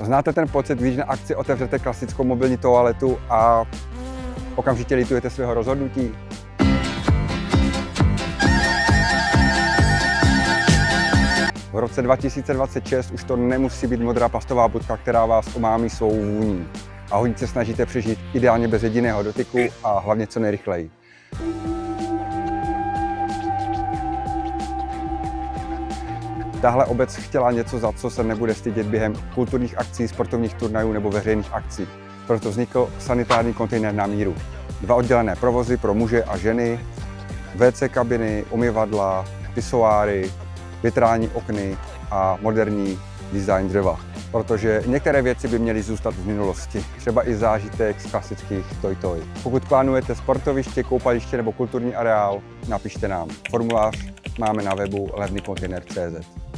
Znáte ten pocit, když na akci otevřete klasickou mobilní toaletu a okamžitě litujete svého rozhodnutí? V roce 2026 už to nemusí být modrá plastová budka, která vás omámí svou vůní. A hodně se snažíte přežít ideálně bez jediného dotyku a hlavně co nejrychleji. Tahle obec chtěla něco, za co se nebude stydět během kulturních akcí, sportovních turnajů nebo veřejných akcí. Proto vznikl sanitární kontejner na míru. 2 oddělené provozy pro muže a ženy, WC kabiny, umyvadla, pisoáry, větrání okny a moderní design dřeva. Protože některé věci by měly zůstat v minulosti, třeba i zážitek z klasických toj-toj. Pokud plánujete sportoviště, koupaliště nebo kulturní areál, napište nám. Formulář máme na webu levnykontejner.cz.